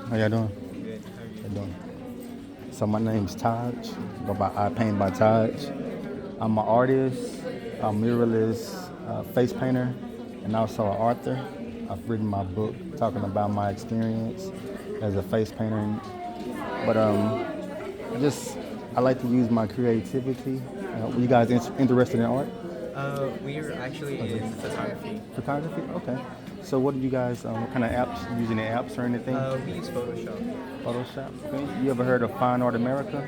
How y'all doing? Good. How are How you? you doing? So my name's Taj. Go by I Paint by Taj. I'm an artist, a muralist, face painter, and also an author. I've written my book talking about my experience as a face painter. But I like to use my creativity. You guys interested in art? We're actually in photography. Photography? Okay. So what do you guys, what kind of apps, using the apps or anything? We use Photoshop. Photoshop? Okay. You ever heard of Fine Art America?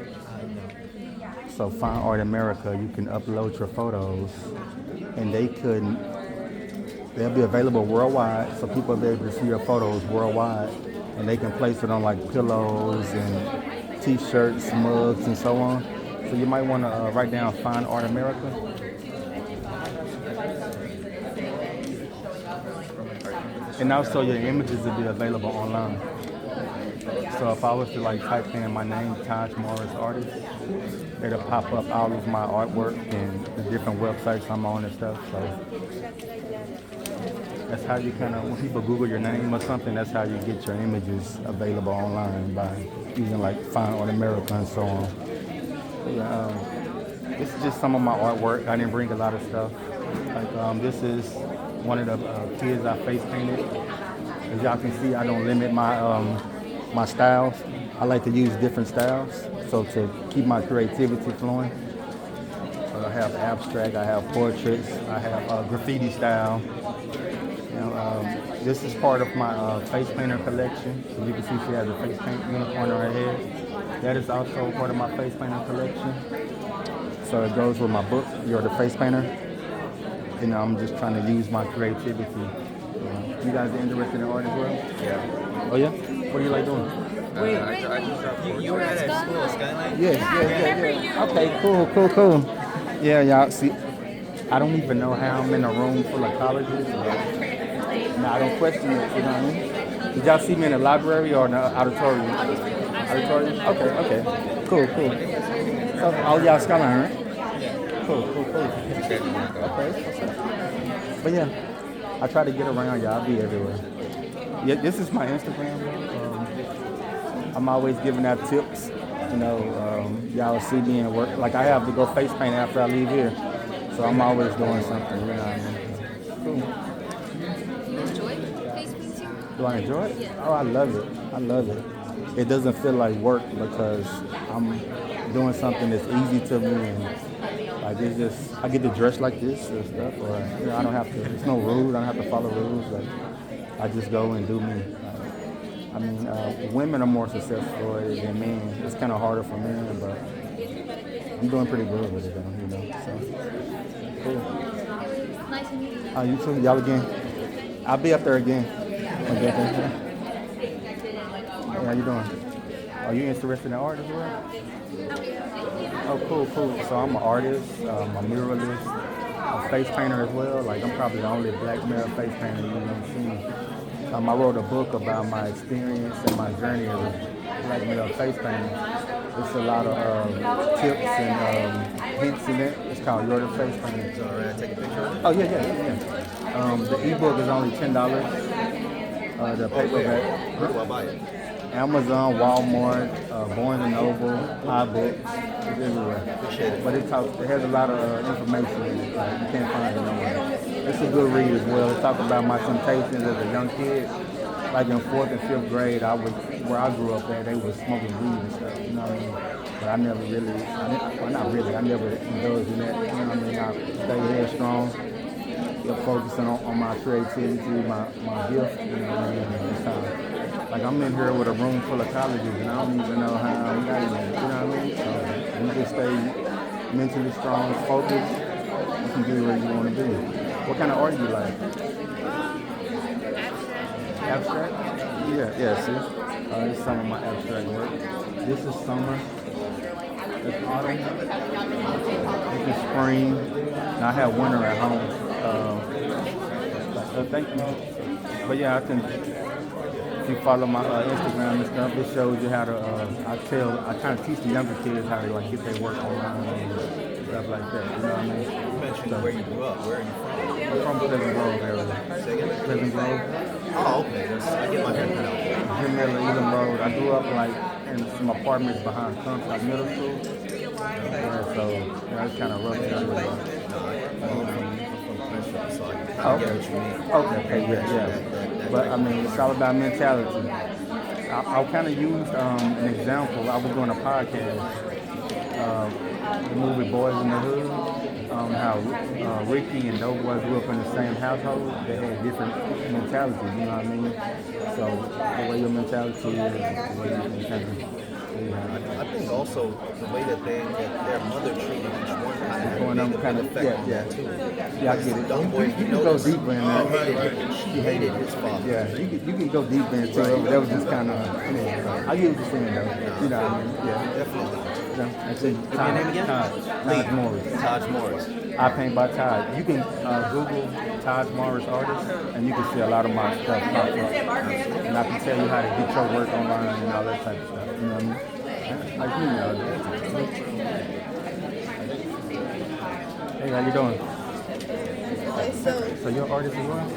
No. So Fine Art America, you can upload your photos and they'll be available worldwide, so people will be able to see your photos worldwide, and they can place it on like pillows and t-shirts, mugs, and so on. So you might want to write down Fine Art America. And also your images will be available online. So if I was to like type in my name, Taj Morris artist, it'll pop up all of my artwork and the different websites I'm on and stuff. So that's how you kind of, when people Google your name or something, that's how you get your images available online by using like Fine Art America and so on. So, yeah, this is just some of my artwork. I didn't bring a lot of stuff. Like this is one of the kids I face painted. As y'all can see, I don't limit my styles. I like to use different styles, so to keep my creativity flowing. I have abstract, I have portraits, I have graffiti style. This is part of my face painter collection. As you can see, she has a face paint unicorn on her head. That is also part of my face painter collection. So it goes with my book, You're the Face Painter. I'm just trying to use my creativity. You guys are interested in art as well? Yeah. Oh yeah? What do you like doing? I just dropped you were at a school, Skyline? Yeah. Okay, cool. Yeah, y'all see, I don't even know how I'm in a room full of colleges. I don't question it, you know what I mean? Did y'all see me in the library or in the auditorium? Auditorium? Okay. Cool. So, all y'all Skyline, right? Cool. Okay, what's up? But yeah, I try to get around y'all. I'll be everywhere. Yeah, this is my Instagram. I'm always giving out tips. Y'all see me in work. Like I have to go face paint after I leave here. So I'm always doing something, you know what I mean? Cool. Enjoy face painting? Do I enjoy it? Yeah. Oh, I love it. It doesn't feel like work because I'm doing something that's easy to me, and like it's just, I get to dress like this and stuff, or I don't have to, there's no rules, I don't have to follow rules. Like I just go and do me. Women are more successful than men. It's kind of harder for men, but I'm doing pretty good with it though, So, cool. Nice to meet you. You too, y'all again. I'll be up there again. Okay, thank you. Hey, how you doing? Are you interested in art as well? Oh, cool. So I'm an artist, a muralist, a face painter as well. Like I'm probably the only black male face painter you've ever seen. I wrote a book about my experience and my journey as a black male face painter. It's a lot of tips and hints in it. It's called You're the Face Painter. So, take a picture of it? Oh, yeah. The ebook is only $10. The paperback. Where do I buy it? Amazon, Walmart, Barnes and Noble, iBooks, it's everywhere. But it has a lot of information in it. Like you can't find it nowhere. It's a good read as well. It talks about my temptations as a young kid. Like in 4th and 5th grade, where I grew up at, they was smoking weed and stuff, you know what I mean? But I never really, I never indulged in that, you know what I mean? I stayed headstrong, kept focusing on my creativity, my gift, you know what I mean? Like I'm in here with a room full of colleges and I don't even know how I got in there, you know what I mean? So you just stay mentally strong, focused, you can get where you want to be. What kind of art do you like? Abstract? Yeah, see? This is some of my abstract work. This is summer. It's autumn. This is spring. And I have winter at home. Thank you. But yeah, if you follow my Instagram and stuff, it shows you how to, I kind of teach the younger kids how to like get their work online and stuff like that, you know what I mean? You mentioned where you grew up. Where are you from? I'm from Pleasant Grove area. Say again? Pleasant Grove. Oh, okay. I get my hair cut out there. Jamila Elam Road. I grew up like in some apartments behind Comstock Middle School. Yeah, so it's kind of rough area. I get what you mean. Okay, yeah. But I mean, it's all about mentality. I kind of used an example. I was doing a podcast, the movie Boys in the Hood, how Ricky and those boys grew up in the same household. They had different mentalities, you know what I mean? So the way your mentality is, the way you can kind of. I think also the way that their mother treated each one kind of affected that too. Yeah, I get it. Don't boy, you can go deeper in that. She hated his father. Yeah, you can go deeper into it. That was just kind of. I get what you're saying though. You know what I mean? Yeah, definitely. Actually, Give me your name again? Taj Morris. Taj Morris. I paint by Taj. You can Google Taj Markale Morris, and you can see a lot of my stuff pop up. And I can tell you how to get your work online and all that type of stuff. You know what I mean? Like you know. Hey, how you doing? So you're an artist as well?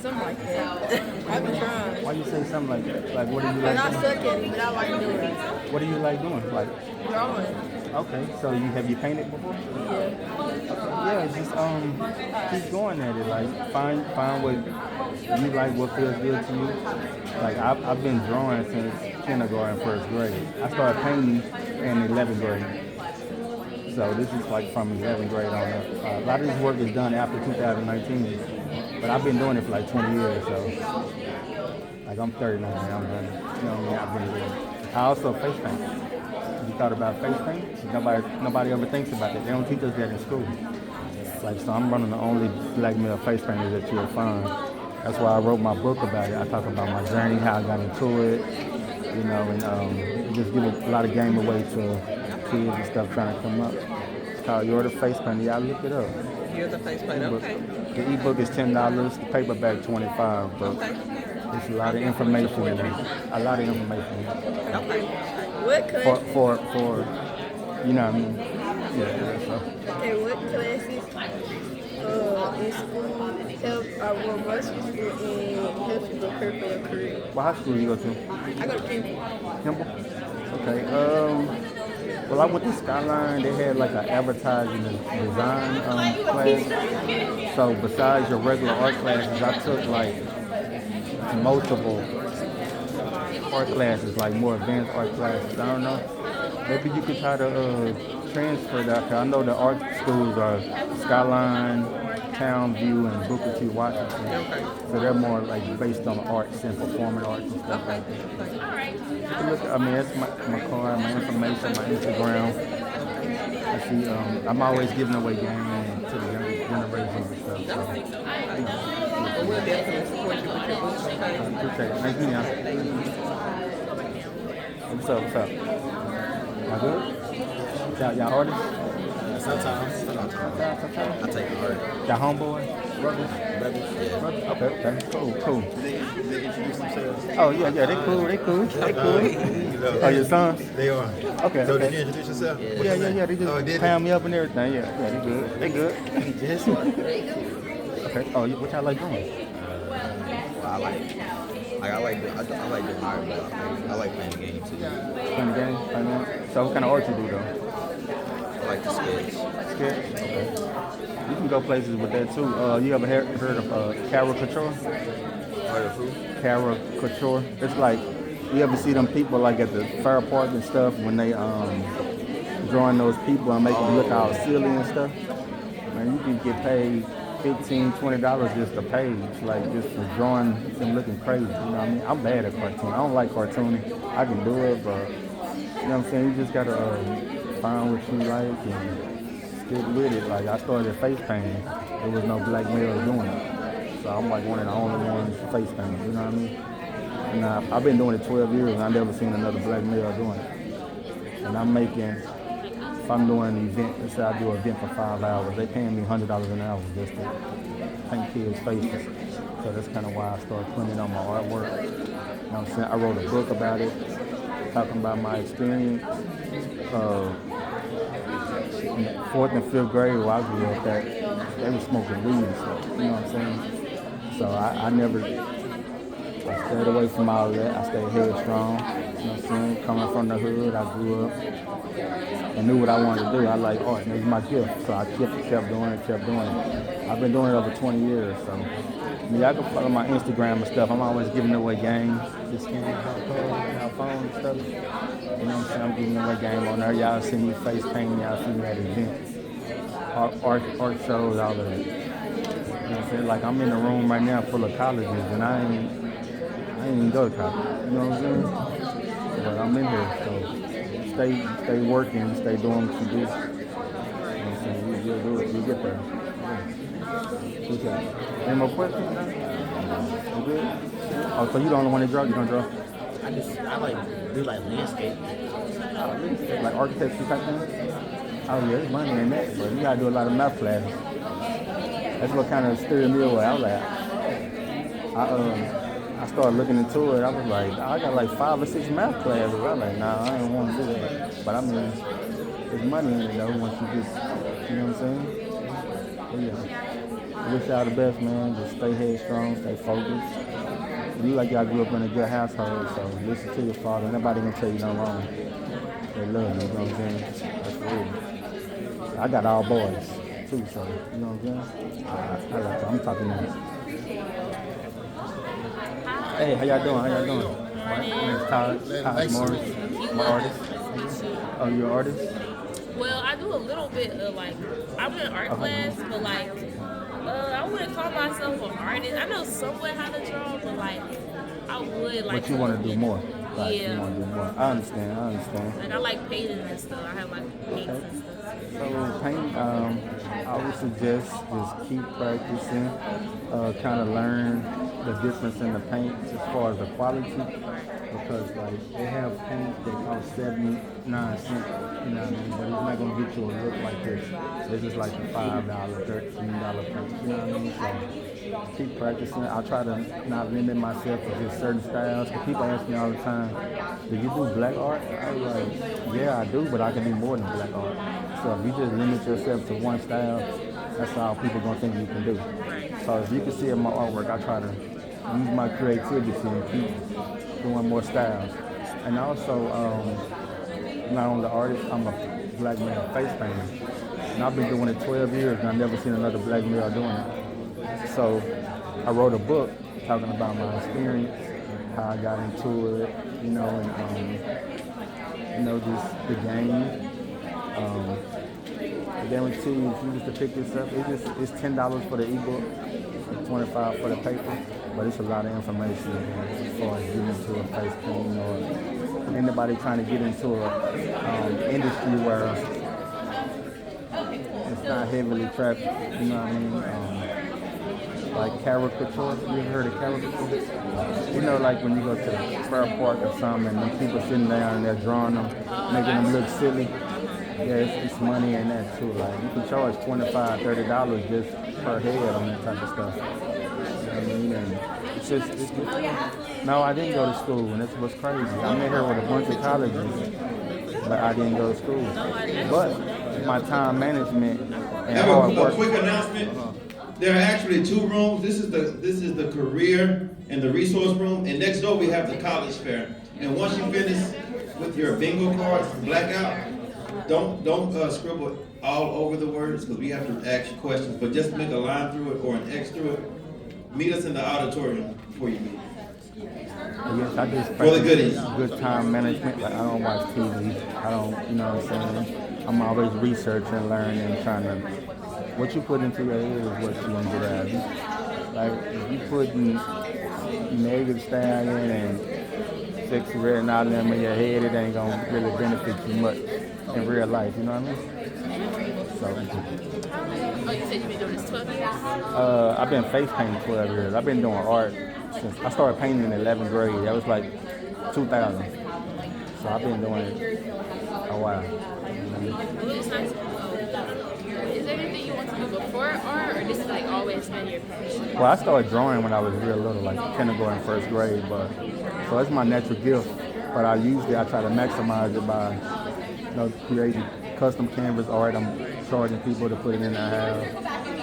Something like that. I've been trying. Why you say something like that? Like, what do you But like I doing? suck at it, but I like doing it. What do you like doing? Like, Drawing. okay, so have you painted before? Yeah. Yeah, just keep going at it. Like, find what you like, what feels good to you. Like, I've been drawing since kindergarten, first grade. I started painting in 11th grade. So this is like from 11th grade on up. A lot of this work is done after 2019, but I've been doing it for like 20 years. So, like I'm 39 now, I'm done. You know what I mean? I've been doing it. I also face paint. You thought about face paint? Nobody ever thinks about it. They don't teach us that in school. Like, so I'm running the only black male face painter that you'll find. That's why I wrote my book about it. I talk about my journey, how I got into it, you know, and just give a lot of game away to kids and stuff trying to come up. It's called You're the Face Painter. Y'all look it up. You're the face painter, okay. The ebook is $10, the paperback $25, but it's a lot of information in it. A lot of information in it. Okay. What class? For you know what I mean? Yeah, so. Okay, what classes in school help most useful and help you prepare for your career? What high school you go to? I go to Temple. Temple? Okay. Well, I went to Skyline. They had like an advertising and design class. So besides your regular art classes, I took like multiple art classes, like more advanced art classes. I don't know. Maybe you could try to transfer that. Cause I know the art schools are Skyline, Townview, and Booker T. Washington. So they're more like based on arts and performing arts and stuff like that. You can look. I mean, that's my card, my information, my Instagram. I see. I'm always giving away game to the younger generations and stuff. So, Well, we'll definitely support you with your books, okay? I appreciate it. Thank you, y'all. What's up? Y'all good? Y'all artists? Sometimes. I take the art. Y'all homeboys? Brothers? Yeah. Okay. Cool. They introduce themselves. Oh, yeah, they cool. Oh, your sons? They are. Okay. So did you introduce yourself? Yeah. They just pound me up and everything. Yeah, they good. Okay. Oh, what y'all like doing? I like doing art, but I like playing the game too. Playing the game? So what kind of art you do, though? I like the sketch. Sketch? Okay. You can go places with that, too. You ever heard of caricature? Heard of who? Caricature. It's like, you ever see them people like at the fair park and stuff when they drawing those people and make them look all silly and stuff? Man, you can get paid $15, $20 just a page, like just for drawing them looking crazy. You know what I mean? I'm bad at cartoon. I don't like cartooning. I can do it, but you know what I'm saying? You just gotta find what you like and stick with it. Like I started face painting. There was no black males doing it. So I'm like one of the only ones face painting, you know what I mean? And I've been doing it 12 years and I've never seen another black male doing it. And I'm making, if I'm doing an event, let's say I do an event for 5 hours, they paying me $100 an hour just to paint kids' faces. So that's kind of why I started putting it on my artwork. You know what I'm saying? I wrote a book about it, talking about my experience. In 4th and 5th grade where I grew up at, they were smoking weed, so, you know what I'm saying? So I never I stayed away from all that. I stayed headstrong. You know what I'm saying? Coming from the hood, I grew up and knew what I wanted to do. I like art, and it was my gift. So I kept doing it. I've been doing it over 20 years. So y'all can follow my Instagram and stuff. I'm always giving away games. Just scan our phone and stuff. You know what I'm saying? I'm giving away game on there. Y'all see me face painting. Y'all see me at events, art shows, all of that. You know what I'm saying? Like I'm in a room right now full of colleges, and I ain't even go to college. You know what I'm saying? But I'm in here, so stay working, stay doing what you do. You know what I'm saying? You'll do it. You'll get there. Okay. Any more questions? You good? Oh, so you the only one that draw? You don't draw? I like do like landscape. Like architecture type thing? Oh yeah, there's money in that, but you gotta do a lot of math classes. That's what kind of steered me away. I was like, I started looking into it. I was like, I got like 5 or 6 math classes. I was like, nah, I don't want to do that. But I mean, there's money in it though once you just, you know what I'm saying? But yeah, I wish y'all the best, man. Just stay headstrong, stay focused. You look like y'all grew up in a good household, so listen to your father. Nobody gonna tell you no wrong. They love you, you know what I'm saying? That's real. I got all boys too, so you know what I'm saying? I like that. I'm talking nice. Hey, how y'all doing? My name's Taj Morris. I'm an artist. Oh, you're an artist? Well, I do a little bit of like, I'm in art class, but like, I wouldn't call myself an artist. I know somewhat how to draw, but like, I would like. But you want to do more. Like, yeah. You want to do more. I understand. Like I like painting and stuff. I have like paints and stuff. So paint, I would suggest just keep practicing, kind of learn the difference in the paint as far as the quality, because like they have paint that costs 79 cents, you know what I mean, but it's not gonna get you a look like this. This is like a $5, $13 paint, you know what I mean? So keep practicing. I try to not limit myself to just certain styles. Cause people ask me all the time, do you do black art? I was like, yeah, I do, but I can do more than black art. So if you just limit yourself to one style, that's all people gonna think you can do. So as you can see in my artwork, I try to use my creativity and keep doing more styles. And also, not only artist, I'm a black male face painter. And I've been doing it 12 years and I've never seen another black male doing it. So I wrote a book talking about my experience, how I got into it, you know, and just the game. I guarantee you, if you just to pick this up, it's $10 for the ebook, $25 for the paper, but it's a lot of information as far as getting into a face painting or anybody trying to get into a industry where it's not heavily trafficked, you know what I mean? Like caricature, you ever heard of caricature? You know, like when you go to the fair park or something and them people sitting down and they're drawing them, making them look silly. Yeah, it's money in that too. Like you can charge $25, $30 just per head on that type of stuff. You know what I mean? And it's good. No, I didn't go to school, and that's what's crazy. I'm in here with a bunch of colleges, but I didn't go to school. But my time management and hard work. A quick announcement. There are actually 2 rooms. This is the career and the resource room, and next door we have the college fair. And once you finish with your bingo cards, blackout. Don't scribble all over the words because we have to ask you questions, but just make a line through it or an X through it. Meet us in the auditorium before you meet. Yes, I just For the goodies. Good time management. Like I don't watch TV. I don't, you know what I'm saying? I'm always researching, learning, trying to. What you put into your head is what you want to get out of it. Like if you putting negative stallion and sexy red and all them in your head, it ain't gonna really benefit you much in real life, you know what I mean? So Oh, you said you've been doing this 12 years? I've been face painting 12 years. I've been doing art since I started painting in 11th grade. That was like 2000. So I've been doing it a while. Well, it's nice. Is there anything you want to do before art, or this is like always been your passion? Well, I started drawing when I was real little, like kindergarten, first grade, but so it's my natural gift. But I try to maximize it by creating custom canvas art. I'm charging people to put it in their house.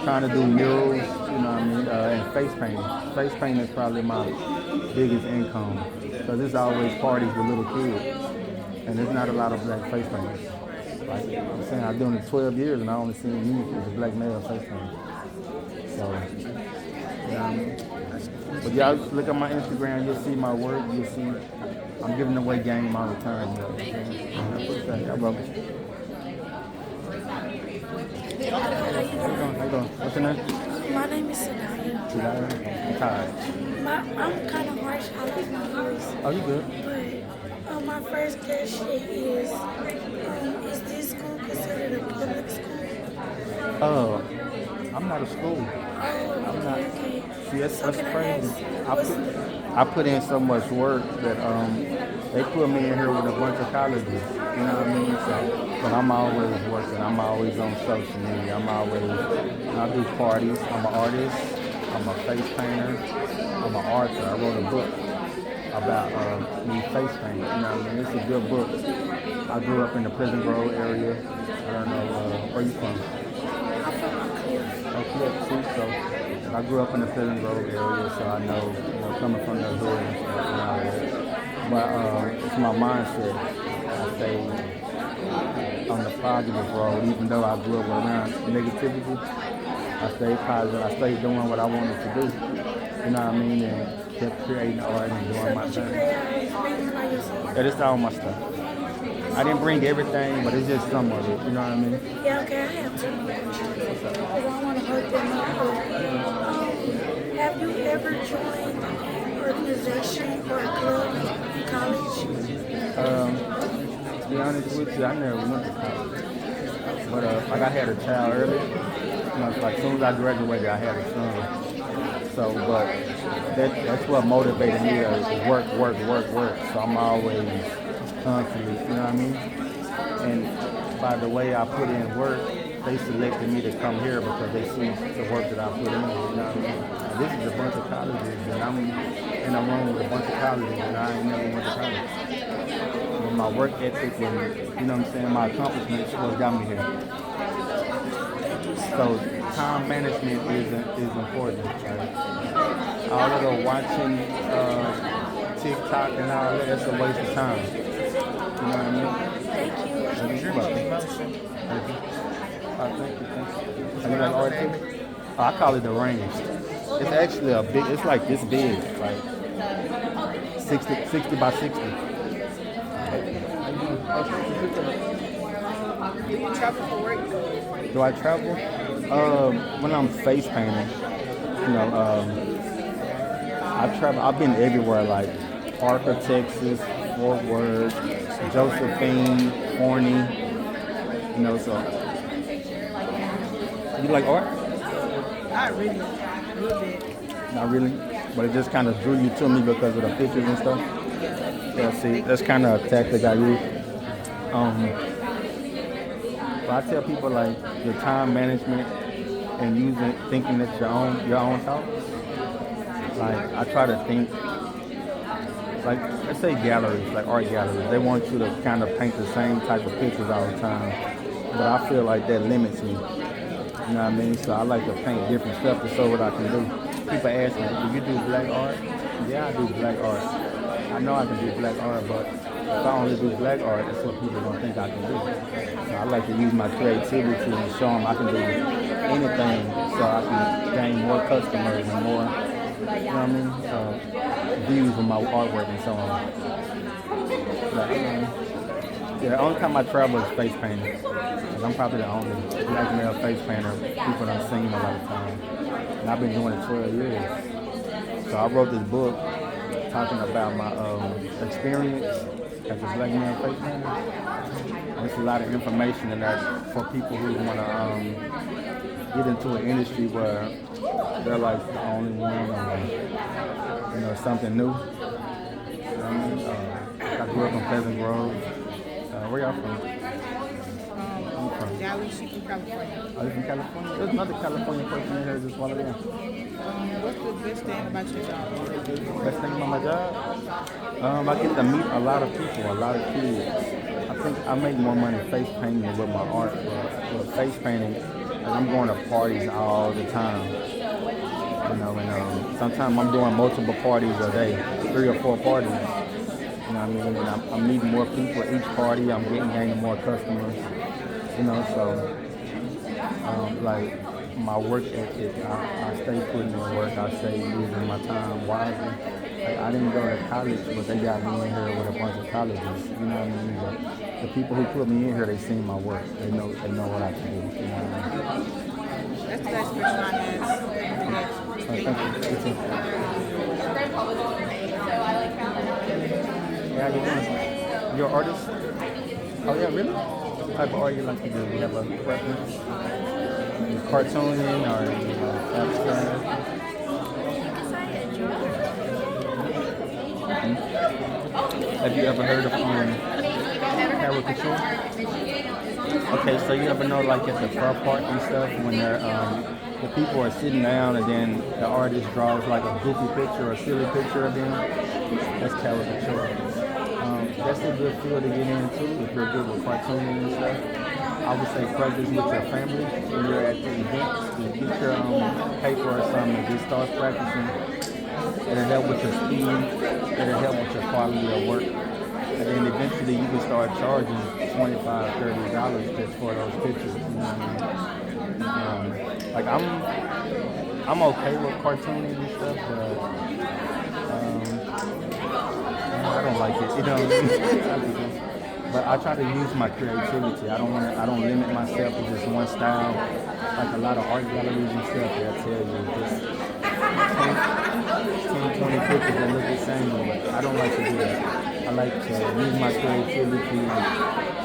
Trying to do murals, you know what I mean, and face painting. Face painting is probably my biggest income because it's always parties with little kids, and there's not a lot of black face painters. Like I'm saying, I've been doing it 12 years and I only seen you as a black male face painter. So, you know what I mean? But y'all look at my Instagram, you'll see my work, you'll see I'm giving away game all the time. Y'all welcome. How you doing? What's your name? My name is Sanaya. I'm tired. I'm kind of harsh out of my voice. Oh, you good? But my first question is this school considered a public school? I'm not a school. I'm not. Okay. See, that's So can I crazy. ask, I put in so much work that they put me in here with a bunch of colleges. You know what I mean? So, but I'm always working. I'm always on social media. I do parties. I'm an artist. I'm a face painter. I'm an author. I wrote a book about me face painting. You know what I mean? It's a good book. I grew up in the Pleasant Grove area. I don't know where you from. Clip, see, so I grew up in the Southern Grove area, so I know, coming from the hood and stuff and all that. But it's my mindset. I stay on the positive road, even though I grew up around negativity. I stayed positive. I stayed doing what I wanted to do. You know what I mean? And kept creating art and doing my thing. Yeah, this is all my stuff. I didn't bring everything, but it's just some of it. You know what I mean? Yeah, okay, I have two more questions. Because I want to hook them up. Have you ever joined an organization or a club in college? To be honest with you, I never went to college. But like I had a child early. Like as soon as I graduated, I had a son. So, but that's what motivated me to work. So I'm always constantly, you know what I mean? And by the way I put in work, they selected me to come here because they see the work that I put in, you know what I mean? And this is a bunch of colleges, and I'm in a room with a bunch of colleges, and I ain't never went to college. But my work ethic and, you know what I'm saying, my accomplishments what got me here. So time management is important. Right? All of the watching TikTok and all that, that's a waste of time. You know what I mean? Thank you. Thank you. Thank you. And you like art too? I call it the range. It's actually it's like this big, like 60 by 60. Do you travel for work? Do I travel? When I'm face painting, I travel. I've been everywhere, like Parker, Texas, Fort Worth, Josephine, Forney. So. You like art? Not really. A little bit. Not really, but it just kind of drew you to me because of the pictures and stuff. Yeah, see, that's kind of a tactic I use. But I tell people like your time management and thinking that your own thoughts. Like I try to think. Like let's say galleries, like art galleries, they want you to kind of paint the same type of pictures all the time. But I feel like that limits me. You know what I mean? So I like to paint different stuff to show what I can do. People ask me, do you do black art? Yeah, I do black art. I know I can do black art, but if I only do black art, that's what people don't think I can do. So I like to use my creativity and show them I can do anything so I can gain more customers and more, you know what I mean, views of my artwork and so on. But, the only time I travel is face painting. I'm probably the only black male face painter people done seen a lot of times. And I've been doing it 12 years. So I wrote this book talking about my experience as a black male face painter. And there's a lot of information in there for people who want to get into an industry where they're like the only one or, something new. You know what I mean? I grew up in Pleasant Grove. Where y'all from? Dallas, she's from California. Oh, you from California? There's another California person in here just one of them. What's the best thing about your job? Best thing about my job? I get to meet a lot of people, a lot of kids. I think I make more money face painting than with my art, but with face painting, like I'm going to parties all the time. You know, and sometimes I'm doing multiple parties a day, 3 or 4 parties. You know what I mean? And I'm meeting more people at each party. I'm gaining more customers. You know, so like my work ethic, I stay putting in work. I stay using my time wisely. Like, I didn't go to college, but they got me in here with a bunch of colleges. You know what I mean? But the people who put me in here, they seen my work. They know what I can do. You know what I mean? That's the last question I asked. Thank you. Yeah, how you doing? You're an artist? Oh yeah, really? What type of art you like to do? You have a preference? You cartooning or abstract? Have you ever heard of caricature? Okay, so you ever know like at the car park and stuff when they're the people are sitting down and then the artist draws like a goofy picture or a silly picture of them? That's caricature. That's a good field to get into if you're good with cartooning and stuff. I would say practice with your family when you're at the events. You get your paper or something and just start practicing. It'll help with your speed. It'll help with your quality of work. And then eventually you can start charging $25, $30 just for those pictures. You know what I mean? Like I'm okay with cartooning and stuff, but I don't like it. You know what I mean? But I try to use my creativity. I don't limit myself to just one style. Like a lot of art galleries and stuff, they'll tell you just 10, 20 pictures that look the same, but I don't like to do that. I like to use my creativity,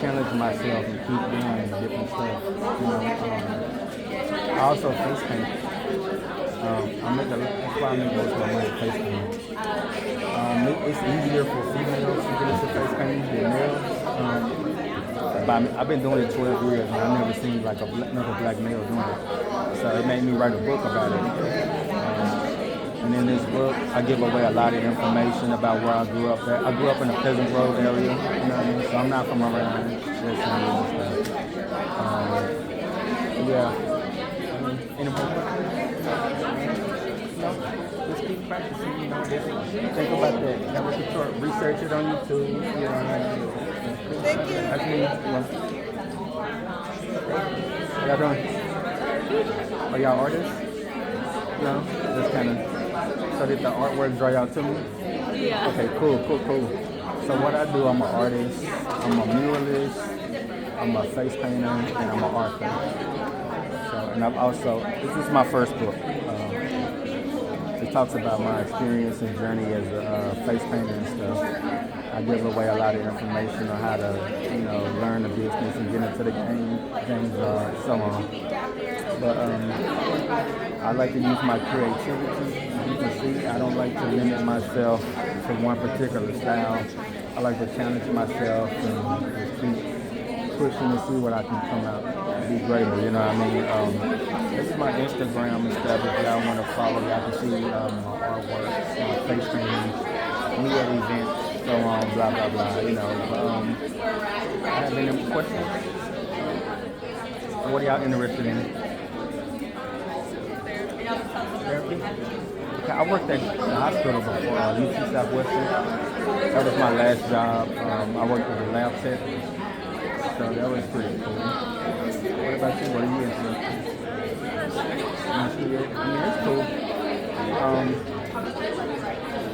challenge myself, and keep doing different stuff. You know, I also face paint. That's why I make most of my money face painting. It's easier for females to get into face painting than males. But I've been doing it 12 years and I've never seen like another black male doing it. So it made me write a book about it. And in this book, I give away a lot of information about where I grew up at. I grew up in the Pleasant Grove area, you know what I mean? So I'm not from around this stuff. Yeah. Just keep practicing, you know. Think about that. Research it on YouTube, you know. Thank you. How y'all doing? Are y'all artists? No? Just kind of, so did the artwork draw y'all to me? Yeah. Okay, cool. So what I do, I'm an artist, I'm a muralist, I'm a face painter, and I'm an art painter. So, and I've also, this is my first book. It talks about my experience and journey as a face painter and stuff. I give away a lot of information on how to, you know, learn the business and get into the games, so on. But I like to use my creativity. You can see I don't like to limit myself to one particular style. I like to challenge myself and just keep pushing to see what I can come out and be greater, you know what I mean? This is my Instagram and stuff. If y'all want to follow, y'all can see my artwork, my face paintings, me at events, so on, blah, blah, blah, you know. I have any questions? What are y'all interested in? Therapy? Okay, I worked at the hospital before, UT Southwestern. That was my last job. I worked as a lab tech. So that was pretty cool. What about you? What are you interested in? I mean, it's cool.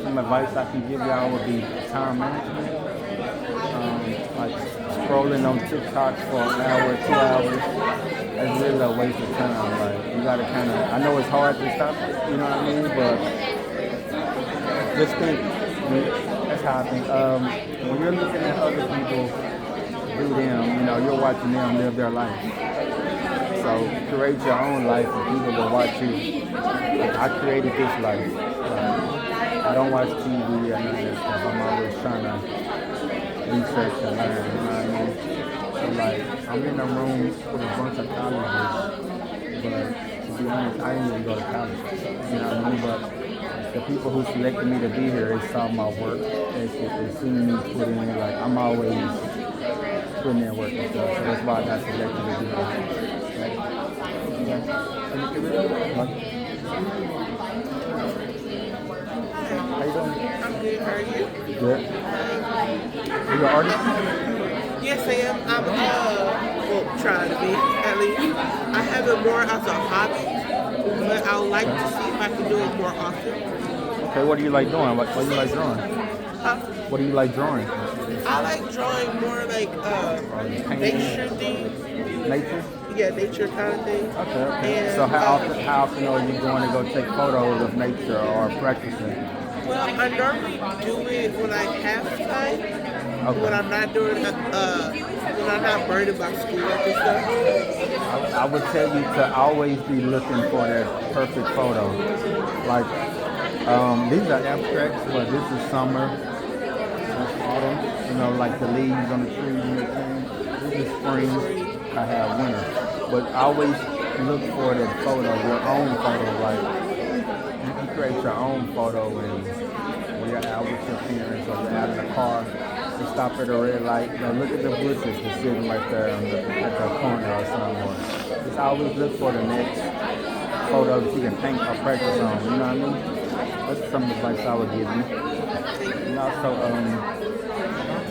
Some advice I can give y'all would be time management. Like scrolling on TikTok for an hour, 2 hours, that's really a waste of time. Like you gotta kind of, I know it's hard to stop it, you know what I mean? But just think, that's how I think. When you're looking at other people do them, you know, you're watching them live their life. So create your own life for people to watch you. Like, I created this life. I don't watch TV or none of that stuff. I'm always trying to research and learn, you know what I mean? So like, I'm in a room with a bunch of colleges, but to be honest, I didn't even go to college, you know what I mean? But the people who selected me to be here, they saw my work, they seen me put in, like, I'm always putting in work and stuff. So that's why I got selected to do that. Any career? How you doing? I'm good. How are you? Good. You an artist? Yes, I am. I'm well, trying to be at least. I have it more as a hobby, but I would like to see if I can do it more often. Okay, what do you like doing? What do you like drawing? What do you like drawing? I like drawing more like nature things. Nature? Yeah, nature kind of thing. Okay. And, So how often are you going to go take photos of nature or practicing? Well, I normally do it when I have time. Okay. When I'm not doing, when I'm not burdened by schoolwork and stuff. I would tell you to always be looking for that perfect photo. Like, these are abstracts, but this is summer, that's autumn, you know, like the leaves on the trees and everything. This is spring, I have winter. But always look for that photo, your own photo. Like, you can create your own photo and when you're out with your parents or you're out in the car, you stop at a red light, now look at the bushes that's sitting right there at the corner or somewhere. Just always look for the next photo that you can paint or practice on, you know what I mean? That's some advice I would give you. And also,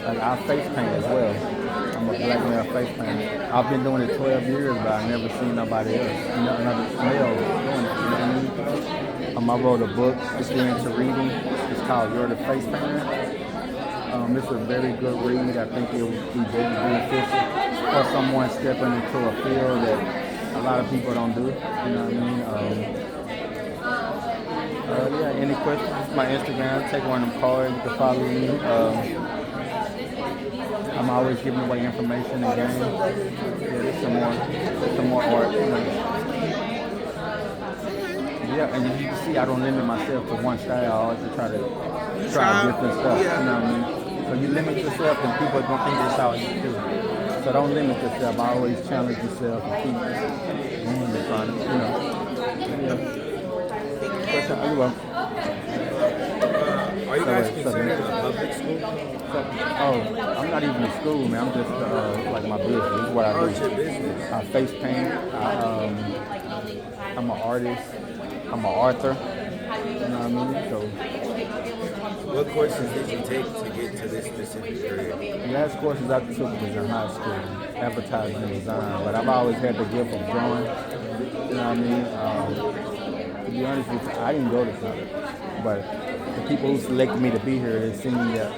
like I face paint as well. I'm a black male face painter. I've been doing it 12 years, but I've never seen nobody else, another male doing it, you know what I mean? I wrote a book, if you're into reading, it's called You're the Face Painter. This is a very good read. I think it would be very beneficial for someone stepping into a field that a lot of people don't do, you know what I mean? Yeah, any questions? This is my Instagram. Take one of them cards. You can follow me. I'm always giving away information and games. Yeah, there's some more art. You know. Yeah, and as you can see, I don't limit myself to one style. I always try different stuff. You know what I mean? So you limit yourself, and people are gonna think that's all you do. So don't limit yourself. I always challenge yourself and keep going and trying to, you know. Yeah. Question? Are you welcome? Are you guys considered a public school? I'm not even in school, man. I'm just like my business. This is what I do. What's your business? I face paint. I'm an artist. I'm an author. You know what I mean? So, what courses did you take to get to this specific career? the last courses I took was in high school, advertising and design. But I've always had the gift of drawing. You know what I mean? To be honest with you, I didn't go to college, but the people who selected me to be here, they seen that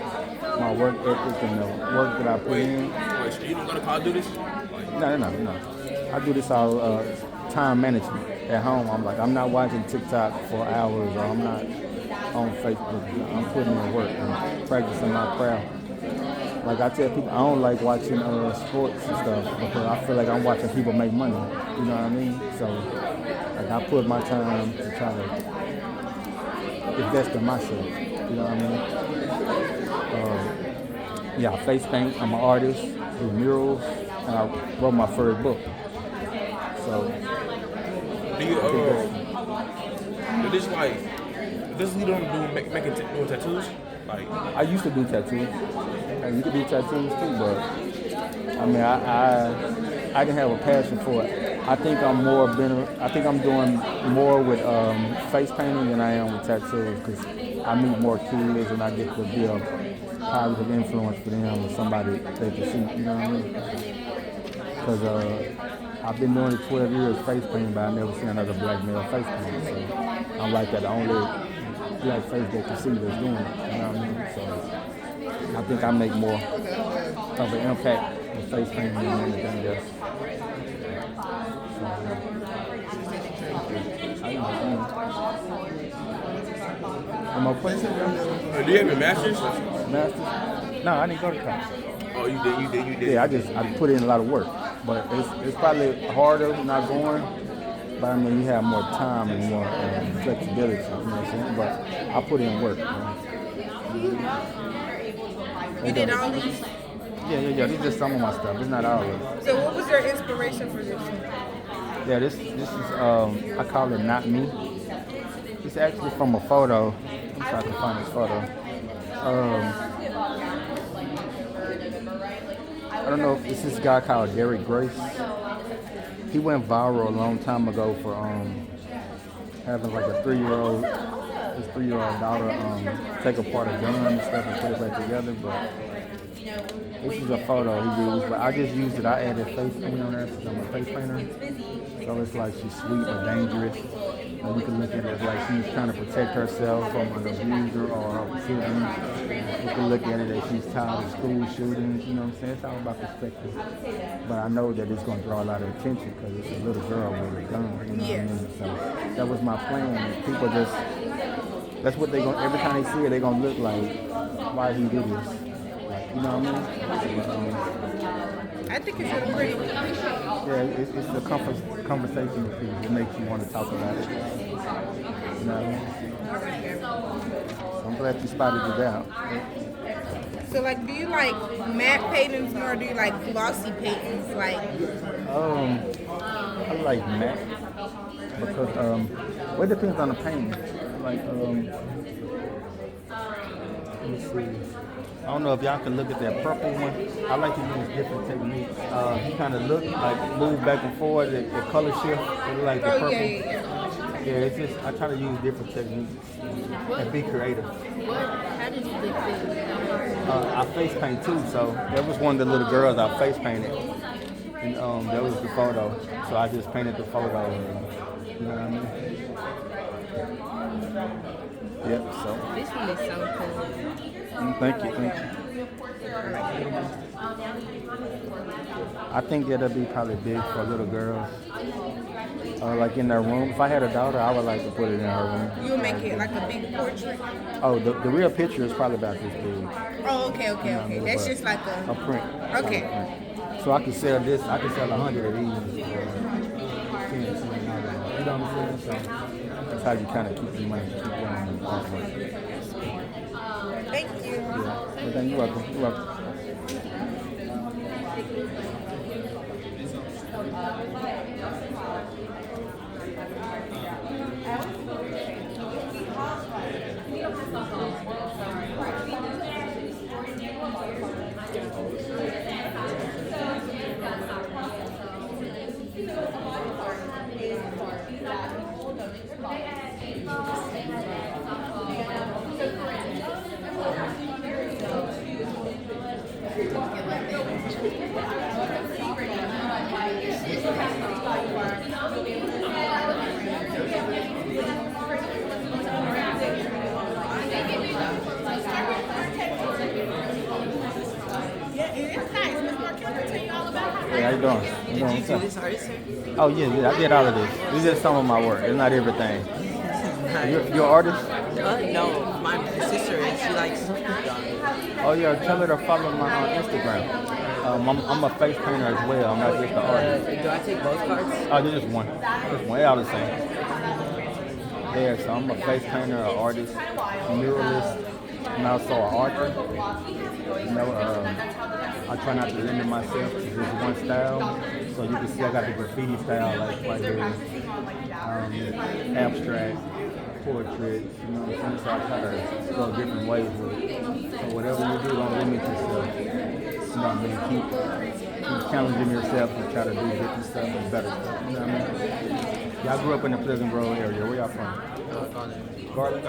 my work ethic and the work that I put in. Wait, so you didn't go to college do this? No. I do this all time management at home. I'm not watching TikTok for hours, or I'm not on Facebook. I'm putting in work. I'm practicing my craft. Like I tell people, I don't like watching sports and stuff because I feel like I'm watching people make money. You know what I mean? So like I put my time to try to invest in myself. You know what I mean? I face paint. I'm an artist. Do murals, and I wrote my first book. So. Do you this you don't do making doing tattoos? Like I used to do tattoos. And you could do tattoos too, but I mean I didn't have a passion for it. I think I'm doing more with face painting than I am with tattoos because I meet more kids and I get to be a positive influence for them and somebody they can see, you know what I mean? Because I've been doing it 12 years face painting, but I've never seen another black male face painting. So I'm like the only black face they can see that's doing it, you know what I mean? So I think I make more of an impact with face painting than anything else. Am I questions? do you have your master's? Masters? No, I didn't go to college. Oh, you did. Yeah, I put in a lot of work, but it's probably harder not going. But I mean, you have more time and more flexibility. You know what I'm saying? But I put in work. You did all these? Yeah. This is just some of my stuff. It's not all of it. So what was your inspiration for this? Yeah, this is I call it Not Me. It's actually from a photo. I'm trying to find this photo. I don't know if it's this guy called Derek Grace. He went viral a long time ago for having like a 3-year-old, his 3-year-old daughter take apart a gun and stuff and put it back together. But this is a photo he used, but I just used it. I added face paint on there because I'm a face painter. So it's like she's sweet but dangerous. And you can look at it like she's trying to protect herself from an abuser or shooting. You can look at it as she's tired of school shootings. You know what I'm saying? It's all about perspective. But I know that it's going to draw a lot of attention because it's a little girl with a gun. You know what I mean? So that was my plan. People just, that's what they're going to, every time they see it, they're going to look like, why he do this? Like, you know what I mean? I think it's really pretty. Yeah, it's the conversation with people. It makes you want to talk about it. You know what I mean? So I'm glad you spotted it out. So, like, do you like matte paintings more, or do you like glossy paintings? Like, I like matte because well, it depends on the painting. Like let's see. I don't know if y'all can look at that purple one. I like to use different techniques. He kind of look like move back and forth. The color shift, like the purple. Yeah, it's just I try to use different techniques and be creative. How did you look at I face paint too, so that was one of the little girls I face painted, and that was the photo. So I just painted the photo. You know what I mean? Yep. So. This one is so cool. Thank you. I think that'll be probably big for little girls. Like in their room. If I had a daughter, I would like to put it in her room. you'll make it like a big portrait? Oh, the real picture is probably about this big. Oh, okay. That's just like A print. Okay. So I can sell this. I can sell 100 of these. You know what I'm saying? So that's how you kind of keep your money, keep going on the artwork. Thank you. Yeah. Well, you're welcome. You're welcome. Hey, how you doing? Did you do this artist? Oh yeah, I did all of this. This is just some of my work. It's not everything. You're an artist? No, my sister is. She likes. Oh yeah, tell her to follow my Instagram. I'm a face painter as well. I'm not just an artist. Do I take both cards? Oh, just one. Just one. They all the same. Yeah, so I'm a face painter, an artist, muralist, and also an author. You know, I try not to limit myself to just one style. So you can see I got the graffiti style, like right here, abstract, portrait, you know what I'm saying? So I try to go different ways with it. So whatever you do, don't limit yourself. You know what I mean? Keep challenging yourself to try to do different stuff and better stuff. You know what I mean? Y'all grew up in the Pleasant Grove area. Where y'all from? Garland?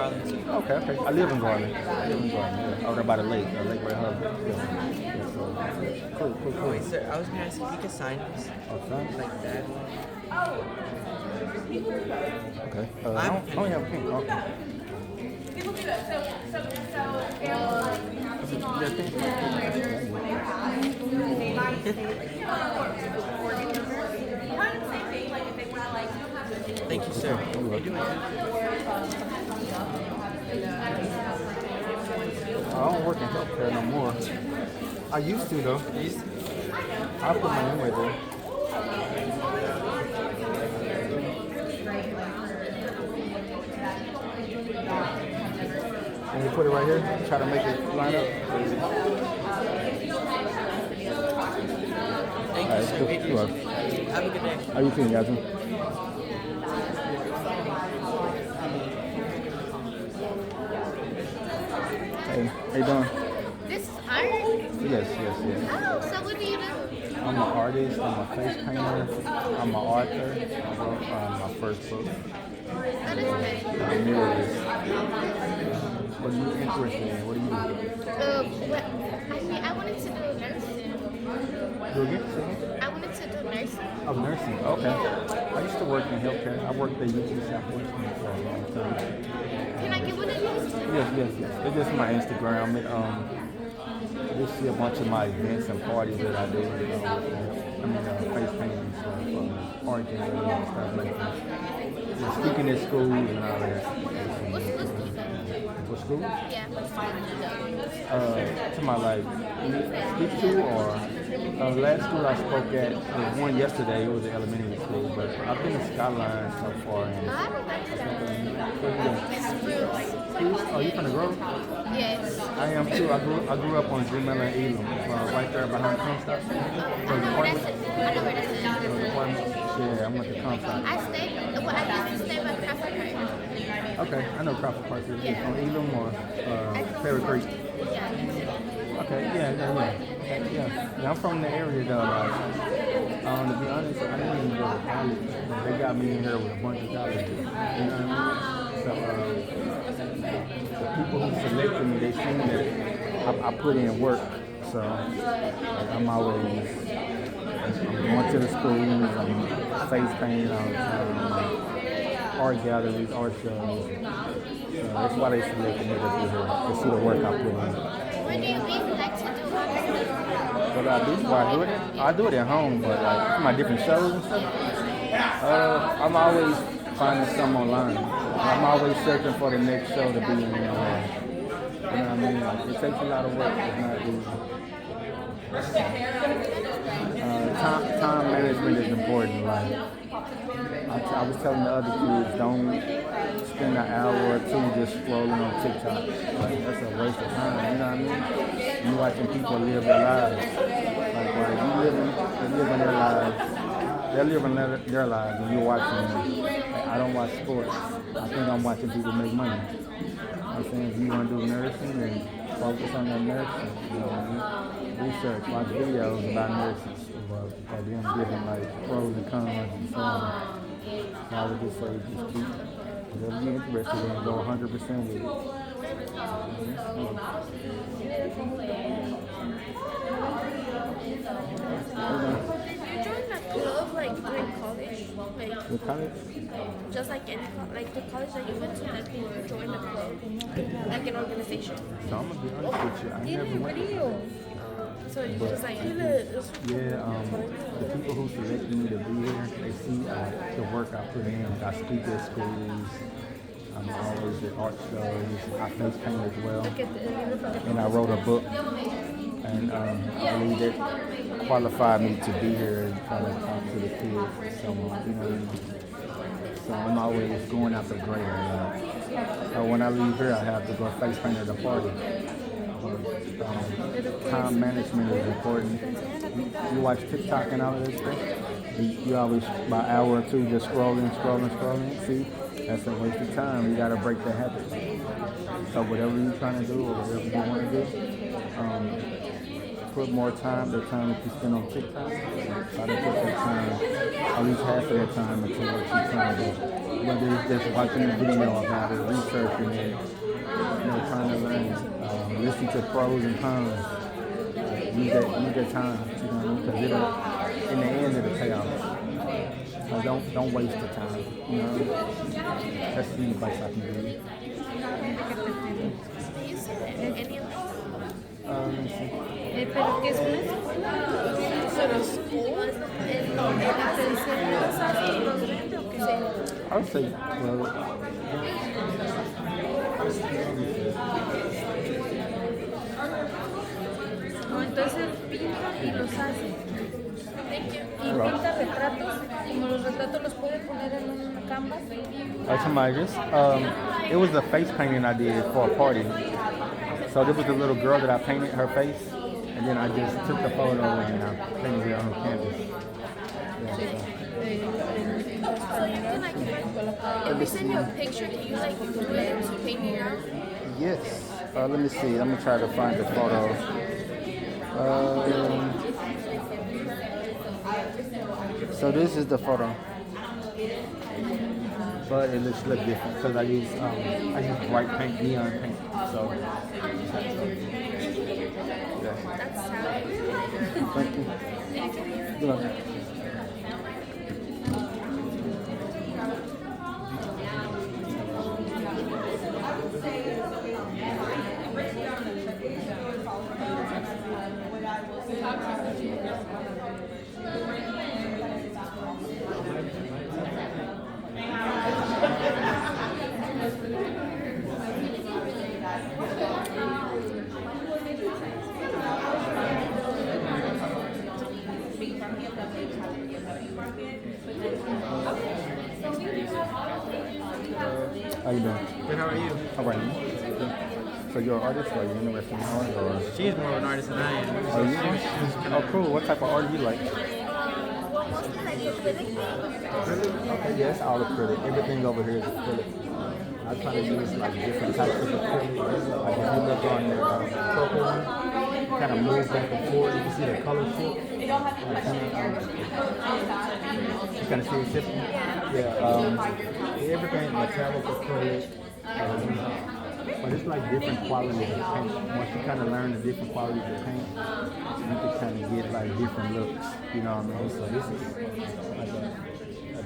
Okay. I live in Garland. Yeah. Over there by the lake. The lake right here. Yeah, so, cool. Wait, sir, I was going to ask if you could sign this. Oh, sign? Like that. Okay. I don't have a pen. Okay. Thank you, sir. You're doing good. I don't work in healthcare no more. I used to though. I put my name right there. And you put it right here, try to make it line up. Thank you, sir. You're welcome. Have a good day. How you feeling, Yasmin? Hey, how you doing? This is art? Yes. Oh, so what do you do? artist, I'm a face painter, I'm an author. I wrote my first book. That is good. I'm a muralist. What are you interested in? What do you do? Well, I wanted to do nursing. Do again? Say again? I wanted to do nursing. Oh, nursing. Okay. I used to work in healthcare. I worked at UT Southwestern for a long time. Can I get one of these? Yes. It's just my Instagram. You see a bunch of my events and parties that I do. Face painting and stuff, art gallery and stuff like that. Just speaking at schools and all that. What's the For school? Yeah, what's the To my speak to or last school I spoke at was one yesterday. It was an elementary school, but I've been to Skyline so far. And I haven't been to that. Oh, you from the Grove? Yes. I am too. I grew up on Dream and Elam, right there behind Comstock. I know where that's at. Yeah, I'm at the Comstock. I used to stay by Crawford Park. Okay, I know Crawford Park. Is it on Elam or Perry Creek? Yeah. Okay, yeah. I'm from the area though. To be honest, I didn't even go to college. They got me in here with a bunch of colleges. You know what I mean? So the people who selected me, they seen that I put in work. So I'm always going to the schools, I'm face painting all the time, art galleries, art shows. So that's why they selected me to be here, to see the work I put in. What do you even like to do? What I do? Why I do it? I do it at home, but like my different shows and stuff. I'm always finding something online. I'm always searching for the next show to be in. You know what I mean? Like, it takes a lot of work. It's not easy. Time management is important. Like I was telling the other kids, don't spend an hour or two just scrolling on TikTok. Like that's a waste of time. You know what I mean? You watching people live their lives. Like while you living their lives, they're living their lives, and you're watching them. Like, I don't watch sports. I think I'm watching people make money. I'm saying if you want to do nursing, then focus on your nursing. You know what I mean? Research, watch videos about nurses, about them giving like pros and cons and so on. So I would just say just keep whatever you're interested in, go 100% with it. Club like during college, like With college? just like any like the college that you went to, that you join a club, like an organization. So I'm gonna be honest with you, I never went. So you just like the people who selected me to be here, they see the work I put in. I speak at schools. I'm always at art shows. I face paint as well. And I wrote a book. And I believe that qualified me to be here and try to talk to the kids. So, you know what I mean? So I'm always going after greater. When I leave here, I have to go face paint at the party. Time management is important. You watch TikTok and all of this stuff. You always, by an hour or two, just scrolling. See, that's a waste of time. You got to break the habit. So whatever you're trying to do or whatever you want to do, put more time, the time that you spend on TikTok, try to put that time, at least half of that time into what you're trying to do. Whether it's just watching a video about it, researching it, trying to learn, listen to pros and cons. Use that time, because in the end it'll pay off. So don't waste the time, That's the advice I can give you. Let me see. ¿Pero qué es una escuela? I would say, Entonces pinta y los hace. Y pinta retratos, como los retratos los puede poner en una canvas. It was a face painting I did for a party. So there was a little girl that I painted her face, and then I just took the photo and I painted it on her canvas. If we send you a picture, can you like do it to paint it out? Yes. Let me see. I'm gonna try to find the photos. So this is the photo, but it looks a little different because I use bright paint, neon paint. So yeah. That's sad. Thank you. Good luck. How you doing? Good, how are you? How are you? So you're an artist, or you're interested in art, or? She's more of an artist than I am. Are you? Oh, cool. What type of art do you like? Well, mostly like acrylic. Okay, yes, all acrylic. Everything over here is acrylic. I try to use like different types of acrylic. Like if you look on the purple one, it kind of moves back and forth. You can see the color shift. You kind of see it shifting? Yeah. Everything metallic acrylic. But it's like different qualities of paint. Once you kind of learn the different qualities of paint, you can kind of get like different looks. You know what I mean? So this is like a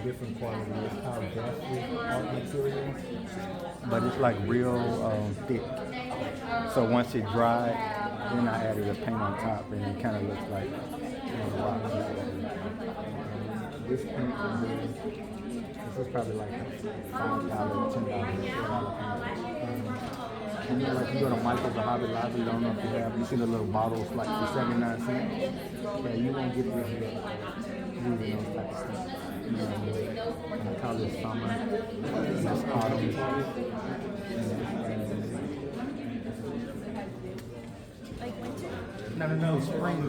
different quality. It's called bustling art material, but it's like real thick. So once it dried, then I added a paint on top, and it kind of looks like rock. This paint is this is probably like $5, $10, and then like you go to Michael's or Hobby Lobby, you don't know if you see the little bottles like for 79 cents. Yeah, you won't get this here using those type of stuff. You know, and I call this summer, and it's autumn. Like winter? No, spring.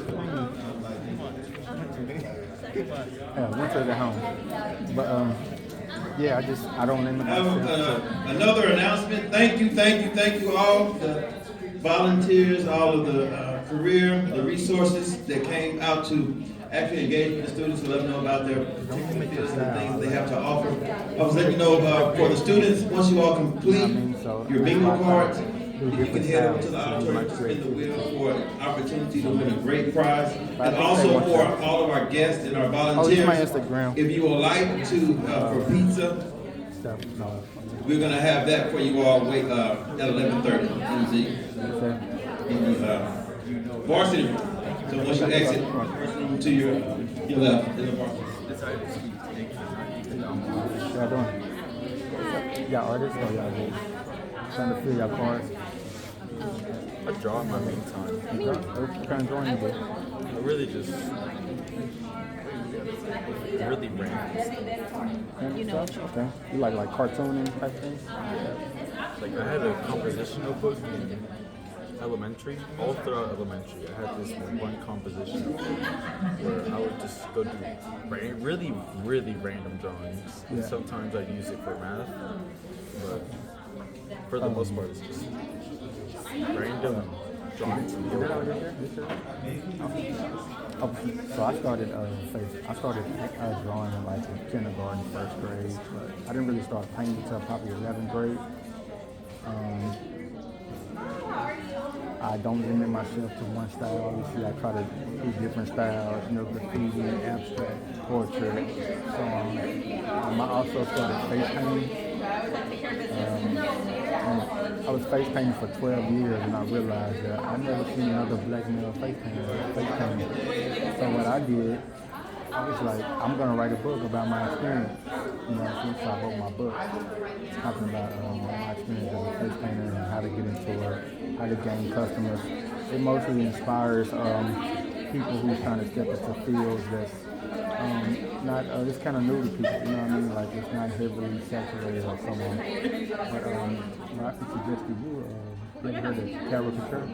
Yeah, winter's at home. But yeah, I don't limit myself. Another announcement. Thank you all the volunteers, all of the the resources that came out to actually engage with the students to let them know about their particular skills and the things they have to offer. I was letting you know for the students, once you all complete your bingo cards, you can head over to the auditorium to spin the wheel for an opportunity to win a great prize. And also for all of our guests and our volunteers, my Instagram. if you would like to, for pizza, we're going to have that for you all at 11:30 in the varsity room. So once you exit first room to your left in the varsity. Y'all doing? Y'all artists or y'all just trying to fill your cards? I draw in my main time. What kind of drawing you do? I really just really random stuff. Okay. You like cartooning type things? Like I had a composition notebook in elementary. All throughout elementary, I had this one composition where I would just go do really random drawings. And sometimes I use it for math, but for the most part, it's just random drawings. So I started drawing in like kindergarten, first grade, but I didn't really start painting until probably 11th grade. I don't limit myself to one style. Obviously, I try to do different styles, graffiti, abstract, portrait, so on. I also started face painting. And I was face painting for 12 years, and I realized that I never seen another black male face painter. So what I did, I was like, I'm gonna write a book about my experience. So I wrote my book talking about my experience as a face painter and how to get into it, how to gain customers. It mostly inspires people who's trying to step into fields that's not it's kind of new to people. You know what I mean? Like it's not heavily saturated or something. But I could suggest to you, you ever heard of caricature?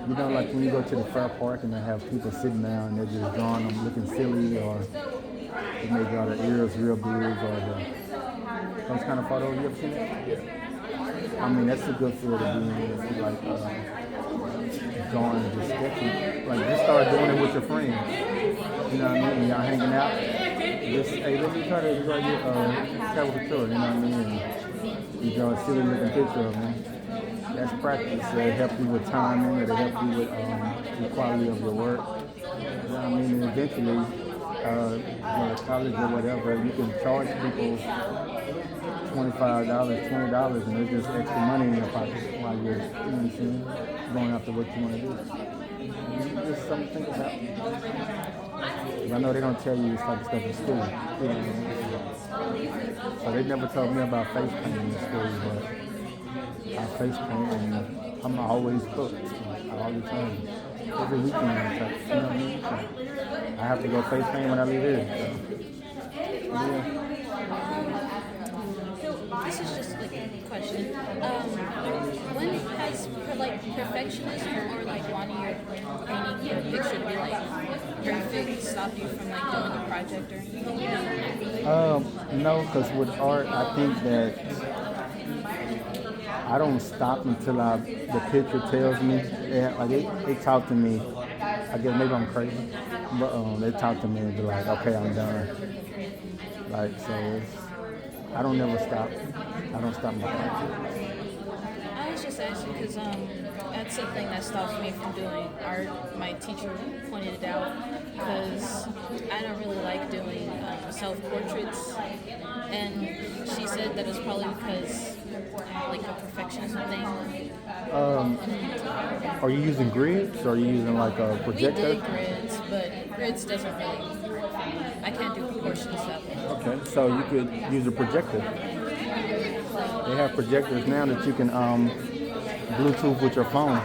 Like when you go to the fair park and they have people sitting down and they're just drawing them looking silly, or they may draw their ears real big, or those kind of photos. You ever seen that? Yeah. I mean, that's a good field to be in. If you like drawing and just sketching. Like just start doing it with your friends. You know what I mean? And y'all hanging out. Just, hey, let me try to enjoy your caricature, you know what I mean? And you draw a silly looking picture of me. That's practice. It helps you with timing, it'll help you with the quality of your work. You know what I mean? And eventually, go to college or whatever, you can charge people $25, $20, and there's just extra money in your pocket while you're, you know what I'm saying, going after what you want to do. Just something to think about. I know they don't tell you this type of stuff in school. You know, so they never told me about face painting in school, but I face paint and I'm always booked, all the time. Every weekend, you know what I mean? So I have to go face paint when I leave here. So, yeah. This is just like a question. When has perfectionism or like wanting your painting your picture to be like perfect stopped you from like doing a project or anything? No, because with art, I think that I don't stop until the picture tells me. They talk to me. I guess maybe I'm crazy, but they talk to me and be like, okay, I'm done. Like, so I don't never stop. I don't stop my project. I was just asking because that's something that stops me from doing art. My teacher pointed it out because I don't really like doing self-portraits, and she said that it's probably because like a perfectionism thing. Are you using grids or are you using like a projector? We did grids, but grids doesn't really. I can't do proportions that way. Okay, so you could use a projector. They have projectors now that you can Bluetooth with your phone,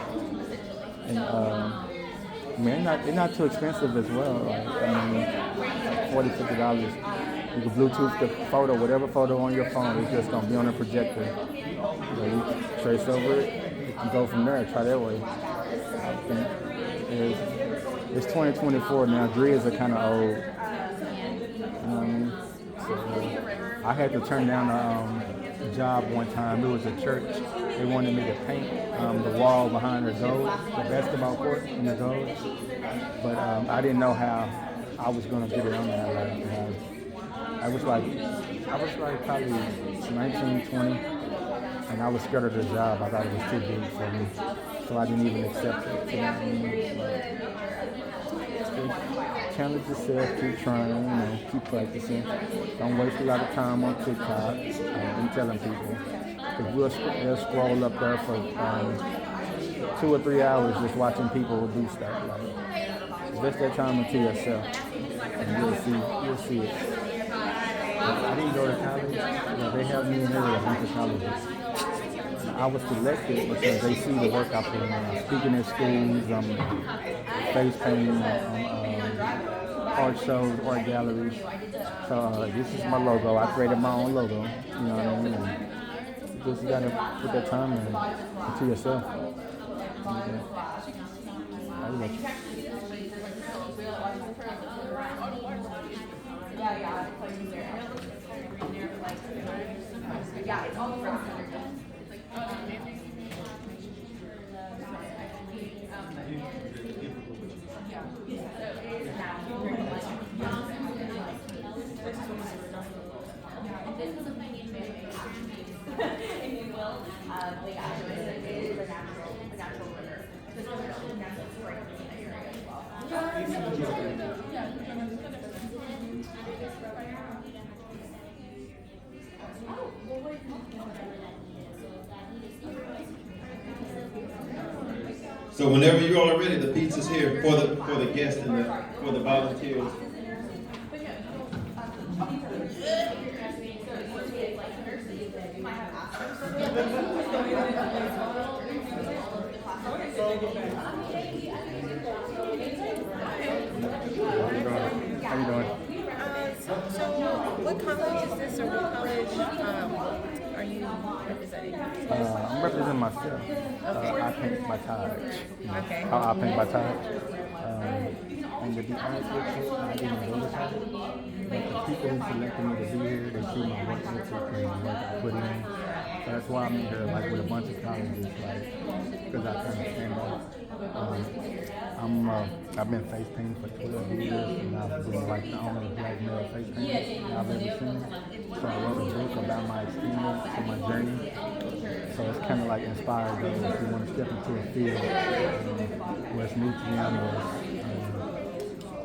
and they're not too expensive as well. Like, $40, $50. You can Bluetooth the photo, whatever photo on your phone. It's just gonna be on a projector. You trace over it. You can go from there. Try that way. It's 2024 now. Grids are kind of old. You know what I mean? So I had to turn down a job one time. It was a church. They wanted me to paint the wall behind the goal, the basketball court in the goal. But I didn't know how I was going to get it on there. I was like probably 19, 20, and I was scared of the job. I thought it was too big for me, so I didn't even accept it. You know what I mean? Challenge yourself, keep trying, keep practicing. Don't waste a lot of time on TikTok. I'm telling people, because they'll scroll up there for 2 or 3 hours just watching people do stuff. Like, invest that time into yourself, and you'll see it. I didn't go to college. They have me in there with a bunch of colleges. I was selected because they see the work I put in. I'm speaking at schools, face painting, art shows, art galleries. So this is my logo. I created my own logo. You know what I mean? And you just gotta put that time into yourself. So whenever you all are ready, the pizza's here for the guests and for the volunteers. How you doing? So what college is this, or what college are you representing? I'm representing myself. I paint by Taj. Okay. I paint by Taj. And to be honest with you, I didn't notice it. But the people who selected me to be here, they see my work ethic and the work I put in. So that's why I'm here, like with a bunch of colleges, like, because I kind of stand out. I've been face painting for 12 years, and I've been like the only black male face painter I've ever seen. So I wrote a book about my experience and my journey. So it's kind of like inspired those who want to step into a field where it's new to them, or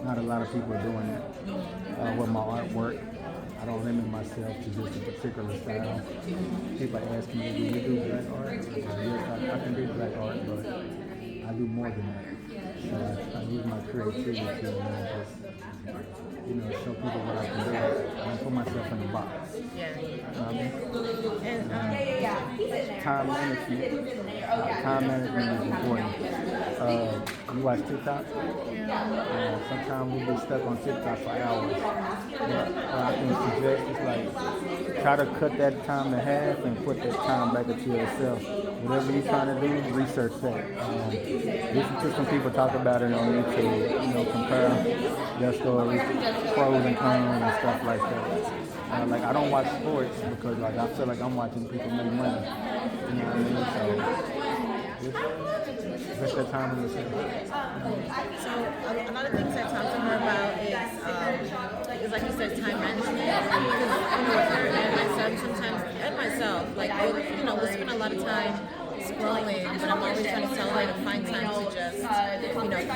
not a lot of people are doing it. With my artwork, I don't limit myself to just a particular style. People ask me, do you do black art? Yes, I can do black art, but I do more than that. So I use my creativity to just, show people what I can do. I don't put myself in a box. Time management is important. You watch TikTok? Sometimes we'll be stuck on TikTok for hours. I can suggest is like try to cut that time in half and put that time back into yourself. Whatever you're trying to do, research that. Listen to some people talk about it on YouTube, compare their stories, pros and cons and stuff like that. Like I don't watch sports because like I feel like I'm watching people make money. You know what I mean? So invest that time in yourself. So a lot of things I talked to her about is like you said, time management. Because with her and my son, sometimes, and myself, like we'll spend a lot of time scrolling, but I'm always trying to tell her to find time to just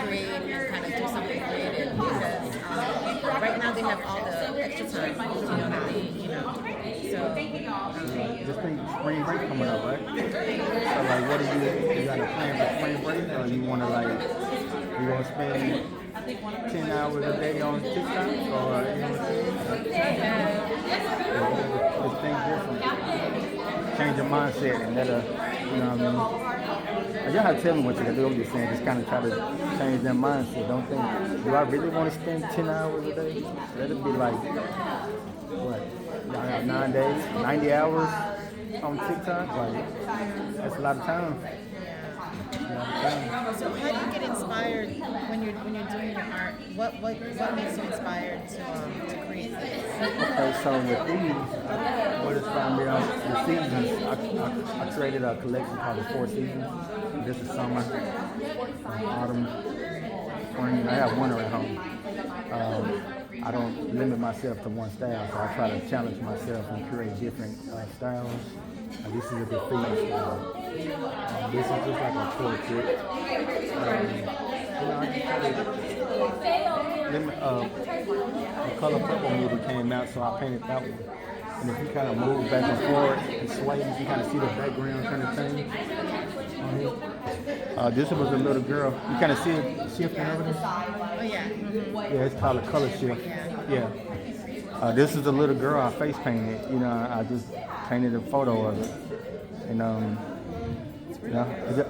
create and kind of do something creative, because right now they have all the extra time, so just think spring break coming up, right? So like what do you got a plan for spring break, or you want to spend 10 hours a day on TikTok, or just think different, change your mindset, and that'll, y'all have to tell me what you can do. I'm just saying, just kind of try to change their mindset. Don't think, do I really want to spend 10 hours a day? That'll be like, what, y'all have 9 days, 90 hours on TikTok? Like, that's a lot of time. So how do you get inspired when you're doing your art? What makes you inspired to create this? Okay, so with these, what inspired me on the seasons, I created a collection called the 4 Seasons. This is summer, autumn, spring. I have winter at home. I don't limit myself to one style, so I try to challenge myself and create different styles. This is a graffiti style. This is just like a portrait. The Color Purple movie came out, so I painted that one. And if you kind of move back and forth and sway, you can kind of see the background kind of thing. This was a little girl. You kind of see it shift and everything? Oh, yeah. Mm-hmm. Yeah, it's called a color shift. Yeah. This is a little girl I face painted. I just painted a photo of it. And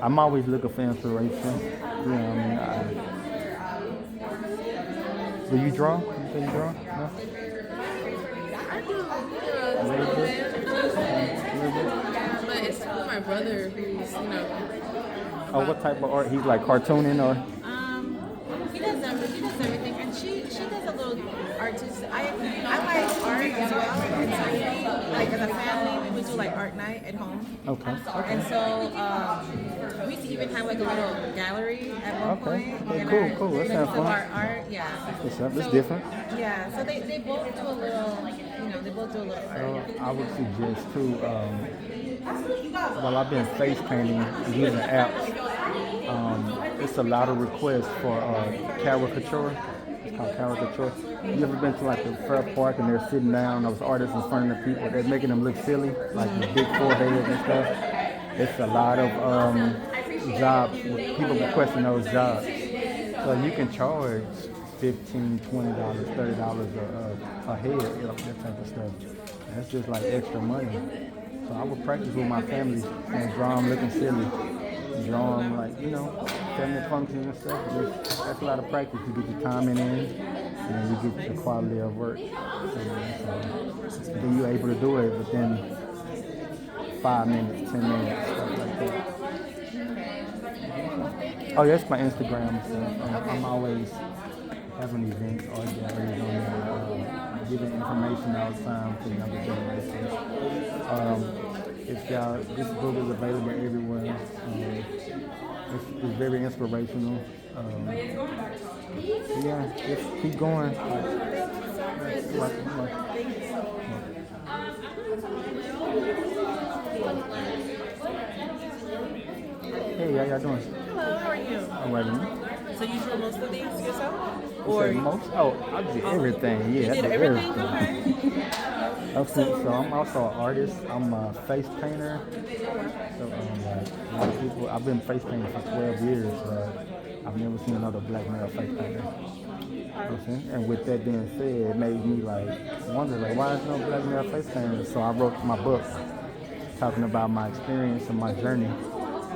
I'm always looking for inspiration. Do you draw? You say you draw? No? I do a little bit. But it's with my brother who's, what type of art? He's like cartooning or? He does everything, and she does a little art too. I like art as well. And so like as a family, we would do like art night at home. Okay. And so we used to even have like a little gallery at one point. Okay, cool. That sounds fun. Our art, yeah. What's up? It's different. Yeah. So they both do a little, they both do a little art. I would suggest too. While I've been face painting using apps, it's a lot of requests for caricature. It's called caricature. You ever been to like the Fair Park and they're sitting down, those artists in front of the people, they're making them look silly, like the big foreheads and stuff. It's a lot of jobs, people requesting those jobs. So you can charge $15, $20, $30 a head, that type of stuff. That's just like extra money. So I would practice with my family and draw them looking silly. Draw them like, family functions and stuff. That's a lot of practice. You get your timing in, and you get the quality of work. So then you're able to do it within 5 minutes, 10 minutes, stuff like that. Oh, that's my Instagram. So I'm always having events, art galleries on there, giving information all the time to younger generations. This book is available everywhere. It's very inspirational. Yeah, just keep going. Hey, how y'all doing? Hello, how are you? I'm waiting. So you drew most of these yourself? You say most? Oh, I did everything. Yeah, You did I did everything? everything. Okay. So I'm also an artist. I'm a face painter. So like a lot of people, I've been face painting for 12 years. I've never seen another black male face painter. And with that being said, it made me like wonder like why is no black male face painter? So I wrote my book talking about my experience and my journey.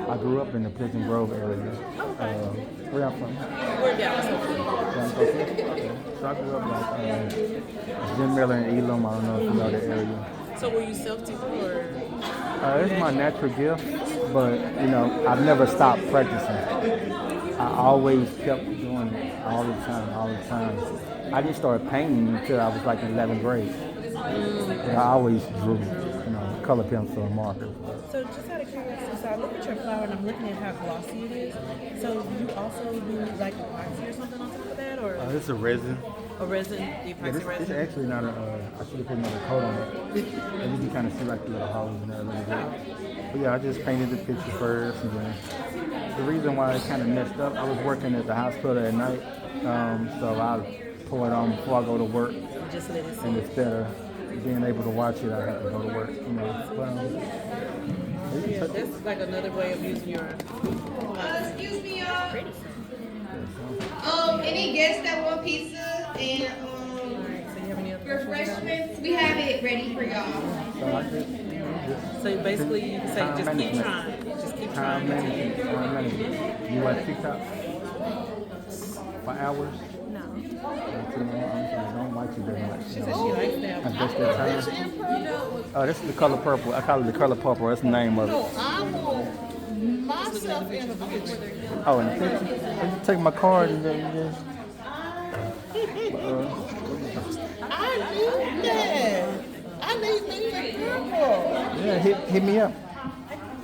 I grew up in the Pleasant Grove area. Where I'm from? We're down. So I grew up like Jim Miller and Elam. I don't know if you know the area. So were you self-taught or? It's my natural gift, but you know, I've never stopped practicing. I always kept doing it all the time. I didn't start painting until I was like in 11th grade. But I always drew, color pencil and marker. So just out of curiosity, so I look at your flower and I'm looking at how glossy it is. So do you also do like epoxy or something on top of that, or? It's a resin. A resin, the epoxy resin? It's actually not I should have put another coat on it. And you can kind of see like the little holes in there a little bit. But yeah, I just painted the picture first. And then the reason why it kind of messed up, I was working at the hospital at night. So I pour it on before I go to work. Just let it sit. And instead of being able to watch it, I have to go to work. Yeah, that's like another way of using your. Excuse me, y'all. Any guests that want pizza and refreshments? We have it ready for y'all. So basically, you can say just keep trying. Just keep trying. Time management. You watch TikTok for hours? No. I don't watch it very much. She said she likes that. That's that time. Oh, this is the color purple. I call it the color purple. That's the name of it. I want myself in a picture. Oh, in the picture? You take my card and then you just... I need that. I need me a purple. Yeah, hit me up.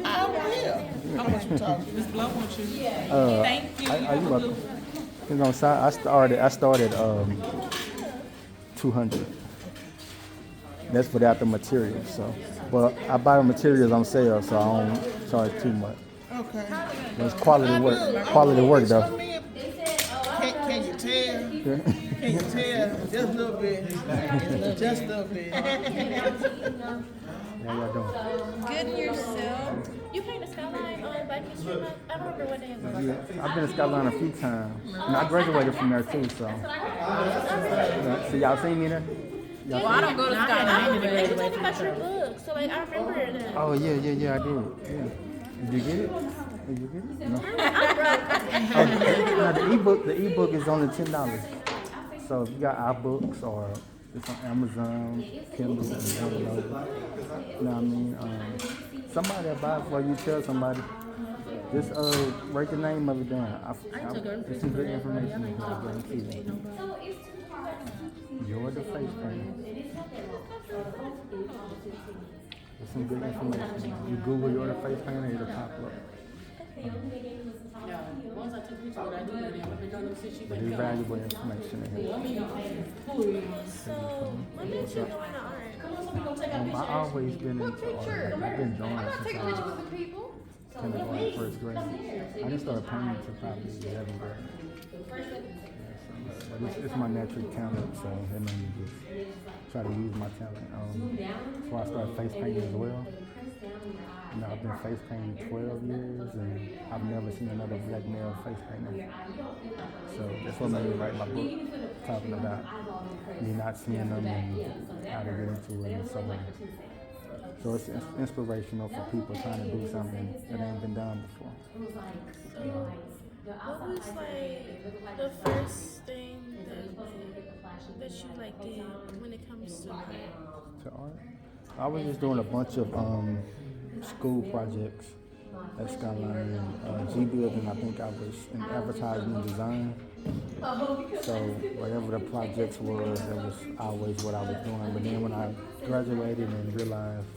I will. How much you talking? Miss Blow wants you. Thank you. Are you welcome? I started 200. That's without the materials. So, but I buy the materials on sale, so I don't charge too much. Okay. It's quality work. Quality work though. Can you tell? Can you tell? Just a little bit. Just a little bit. How y'all doing? Good and yourself. You paint a skyline on Viking Street? I don't remember what name it was. Yeah, I've been to Skyline a few times. And I graduated from there too, so. So y'all seen me there? Well, I don't go to Skyline. They were talking about your book, so like I remember that. Oh yeah, I did. Yeah. Did you get it? No. The ebook is only $10. So if you got our books or it's on Amazon, Kindle, and you know what I mean? Somebody will buy it for you. Tell somebody. Just write the name of it down. It's some good information in here. You're the face painter. There's some good information. You Google you're the face painter, it'll pop up. But there's valuable information in here. I've always been into art. I've been drawing since I was kindergarten, first grade. I didn't start painting until probably 11th grade. But it's my natural talent, so that made me just try to use my talent. Before I started face painting as well. I've been face painting 12 years, and I've never seen another black male face painter. So that's what made me write my book, talking about me not seeing them and how to get into it and so on. So it's inspirational for people trying to do something that ain't been done before. What was like the first thing that you like did when it comes to art? To art? I was just doing a bunch of school projects at Skyline and G Building. I think I was in advertising and design. So whatever the projects was, that was always what I was doing. But then when I graduated and realized,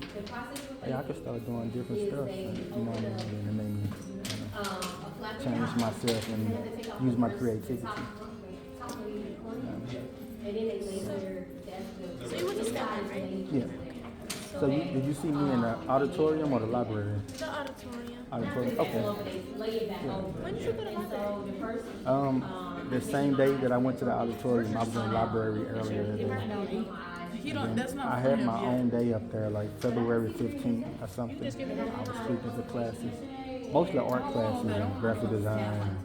hey, I could start doing different stuff, you know what I mean? And it made me change myself and use my creativity. So you went to Stanford, right? Yeah. So did you see me in the auditorium or the library? The auditorium. Auditorium. Okay. When did you go to library? The same day that I went to the auditorium, I was in the library earlier today. I had my own day up there, like February 15th or something. I was speaking to classes, mostly art classes and graphic design,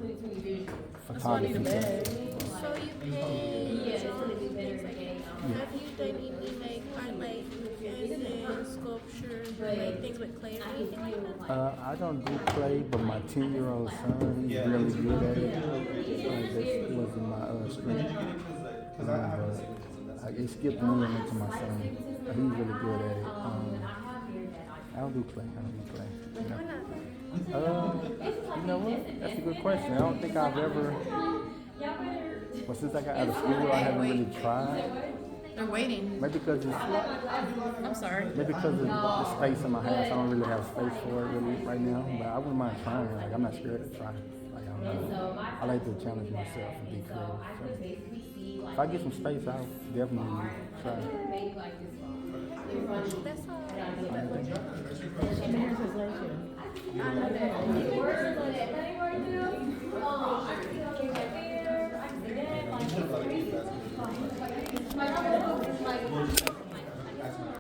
photography. So you paint, drawing, things like that. Have you done any like art, like sculpture, like things with clay or anything like that? I don't do clay, but my 10-year-old son, he's really good at it. That wasn't my strength. But it skipped me and into my son. He's really good at it. I don't do clay. You know what? That's a good question. I don't think I've ever. Well, since I got out of school, I haven't really tried. They're waiting. Maybe because it's. I'm sorry. Maybe because of the space in my house, I don't really have space for it really right now. But I wouldn't mind trying. Like I'm not scared to try. Like I like to challenge myself and be creative. So if I get some space, I'll definitely try. That's all.